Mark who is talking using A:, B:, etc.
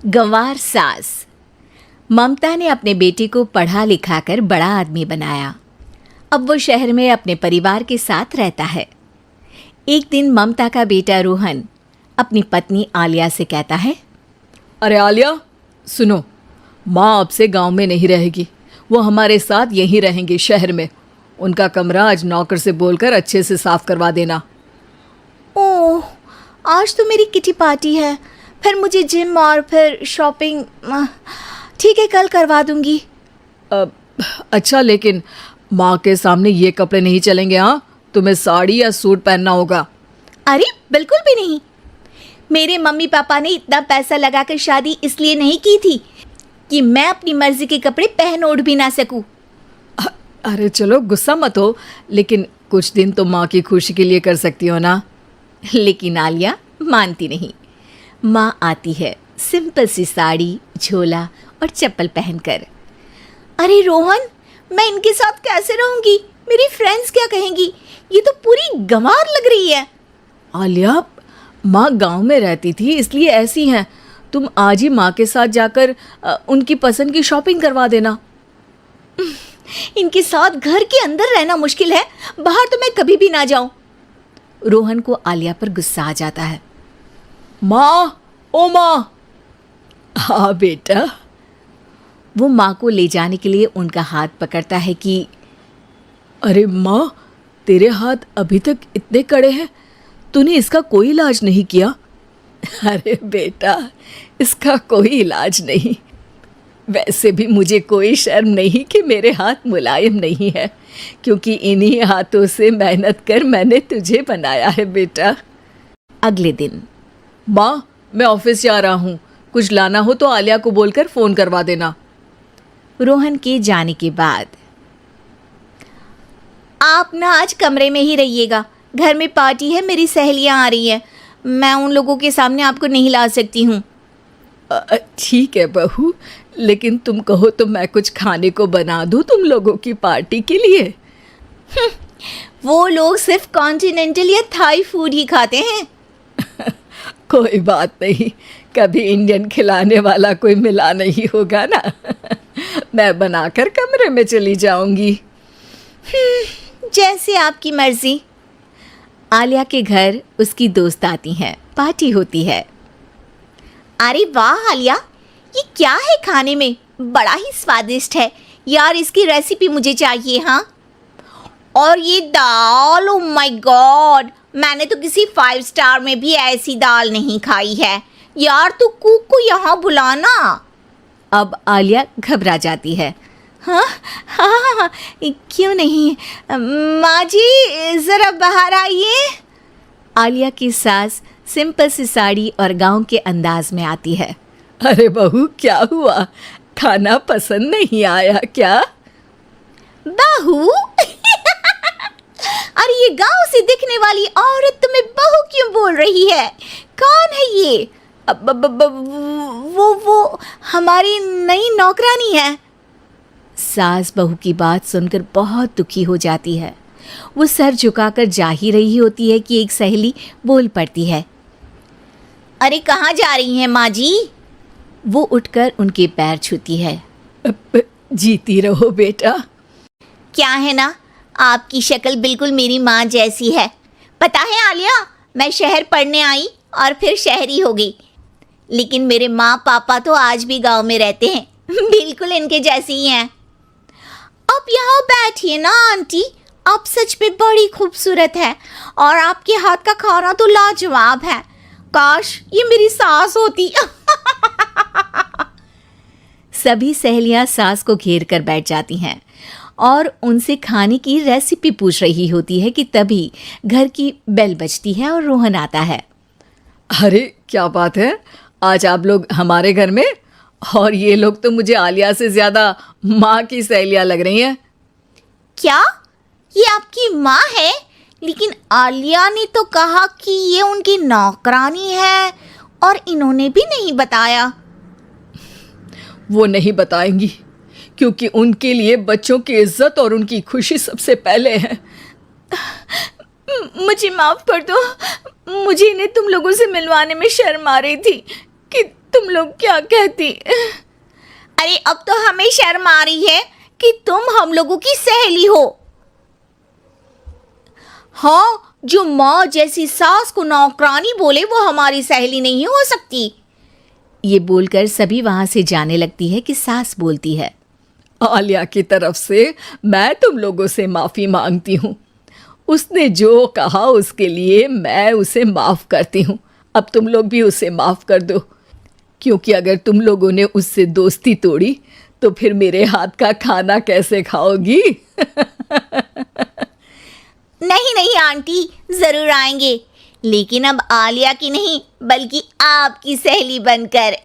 A: गंवार सास। ममता ने अपने बेटे को पढ़ा लिखाकर बड़ा आदमी बनाया। अब वो शहर में अपने परिवार के साथ रहता है। एक दिन ममता का बेटा रोहन अपनी पत्नी आलिया से कहता है,
B: अरे आलिया सुनो, माँ अब से गांव में नहीं रहेगी, वो हमारे साथ यहीं रहेंगे शहर में। उनका कमरा आज नौकर से बोलकर अच्छे से साफ करवा देना।
A: ओह, आज तो मेरी किटी पार्टी है, फिर मुझे जिम और फिर शॉपिंग। ठीक है, कल करवा दूंगी।
B: अच्छा, लेकिन माँ के सामने ये कपड़े नहीं चलेंगे। हाँ, तुम्हें साड़ी या सूट पहनना होगा।
A: अरे बिल्कुल भी नहीं। मेरे मम्मी पापा ने इतना पैसा लगाकर शादी इसलिए नहीं की थी कि मैं अपनी मर्जी के कपड़े पहन ओढ़ भी ना सकूं।
B: अरे चलो, गुस्सा मत हो, लेकिन कुछ दिन तो माँ की खुशी के लिए कर सकती हो ना।
A: लेकिन आलिया मानती नहीं। माँ आती है सिंपल सी साड़ी, झोला और चप्पल पहनकर। अरे रोहन, मैं इनके साथ कैसे रहूंगी? मेरी फ्रेंड्स क्या कहेंगी? ये तो पूरी गंवार लग रही है।
B: आलिया, माँ गांव में रहती थी इसलिए ऐसी हैं। तुम आज ही माँ के साथ जाकर उनकी पसंद की शॉपिंग करवा देना।
A: इनके साथ घर के अंदर रहना मुश्किल है, बाहर तो मैं कभी भी ना जाऊं। रोहन को आलिया पर गुस्सा आ जाता है।
B: माँ, ओ माँ। हाँ बेटा।
A: वो माँ को ले जाने के लिए उनका हाथ पकड़ता है कि
B: अरे माँ, तेरे हाथ अभी तक इतने कड़े हैं, तूने इसका कोई इलाज नहीं किया? अरे बेटा, इसका कोई इलाज नहीं। वैसे भी मुझे कोई शर्म नहीं कि मेरे हाथ मुलायम नहीं है, क्योंकि इन्हीं हाथों से मेहनत कर मैंने तुझे बनाया है बेटा।
A: अगले दिन।
B: माँ, मैं ऑफिस जा रहा हूँ, कुछ लाना हो तो आलिया को बोलकर फ़ोन करवा देना।
A: रोहन के जाने के बाद, आप ना आज कमरे में ही रहिएगा, घर में पार्टी है, मेरी सहेलियां आ रही हैं, मैं उन लोगों के सामने आपको नहीं ला सकती हूँ।
B: ठीक है बहू, लेकिन तुम कहो तो मैं कुछ खाने को बना दूँ तुम लोगों की पार्टी के लिए।
A: वो लोग सिर्फ कॉन्टिनेंटल या थाई फूड ही खाते हैं।
B: कोई बात नहीं, कभी इंडियन खिलाने वाला कोई मिला नहीं होगा ना। मैं बनाकर कमरे में चली जाऊंगी।
A: जैसे आपकी मर्जी। आलिया के घर उसकी दोस्त आती हैं, पार्टी होती है। अरे वाह आलिया, ये क्या है खाने में? बड़ा ही स्वादिष्ट है यार, इसकी रेसिपी मुझे चाहिए। हाँ, और ये दाल, ओ माय गॉड, मैंने तो किसी 5 स्टार में भी ऐसी दाल नहीं खाई है यार। तू कुक को यहाँ बुलाना। अब आलिया घबरा जाती है। हाँ हाँ हाँ, क्यों नहीं। माँ जी ज़रा बाहर आइए। आलिया की सास सिंपल सी साड़ी और गांव के अंदाज में आती है।
B: अरे बहू, क्या हुआ? खाना पसंद नहीं आया क्या?
A: बहू? अरे ये गांव से दिखने वाली औरत तुम्हें बहू क्यों बोल रही है? कौन है ये? वो हमारी नई नौकरानी है। सास बहू की बात सुनकर बहुत दुखी हो जाती है। वो सर झुकाकर जा ही रही होती है कि एक सहेली बोल पड़ती है। अरे कहाँ जा रही हैं माँ जी? वो उठकर उनके पैर छूती है।
B: जीती रहो बेटा।
A: क्या है ना, आपकी शक्ल बिल्कुल मेरी माँ जैसी है। पता है आलिया, मैं शहर पढ़ने आई और फिर शहरी हो गई, लेकिन मेरे माँ पापा तो आज भी गांव में रहते हैं, बिल्कुल इनके जैसे ही हैं। आप यहाँ बैठिए ना आंटी, आप सच में बड़ी खूबसूरत है और आपके हाथ का खाना तो लाजवाब है। काश ये मेरी सास होती। सभी सहेलियां सास को घेर कर बैठ जाती हैं और उनसे खाने की रेसिपी पूछ रही होती है कि तभी घर की बेल बजती है और रोहन आता है।
B: अरे क्या बात है, आज आप लोग हमारे घर में? और ये लोग तो मुझे आलिया से ज़्यादा माँ की सहेलियाँ लग रही हैं।
A: क्या ये आपकी माँ है? लेकिन आलिया ने तो कहा कि ये उनकी नौकरानी है और इन्होंने भी नहीं बताया।
B: वो नहीं बताएंगी, क्योंकि उनके लिए बच्चों की इज्जत और उनकी खुशी सबसे पहले है।
A: मुझे माफ़ कर दो, मुझे इन्हें तुम लोगों से मिलवाने में शर्म आ रही थी कि
B: तुम लोग क्या कहती?
A: अरे अब तो हमें शर्म आ रही है कि तुम हम लोगों की सहेली हो। हाँ, जो माँ जैसी सास को नौकरानी बोले वो हमारी सहेली नहीं हो सकती। ये बोलकर सभी वहां से जाने लगती है कि सास बोलती है,
B: आलिया की तरफ से मैं तुम लोगों से माफ़ी मांगती हूँ। उसने जो कहा उसके लिए मैं उसे माफ़ करती हूँ। अब तुम लोग भी उसे माफ़ कर दो, क्योंकि अगर तुम लोगों ने उससे दोस्ती तोड़ी तो फिर मेरे हाथ का खाना कैसे खाओगी?
A: नहीं नहीं आंटी, जरूर आएंगे, लेकिन अब आलिया की नहीं बल्कि आपकी सहेली बनकर।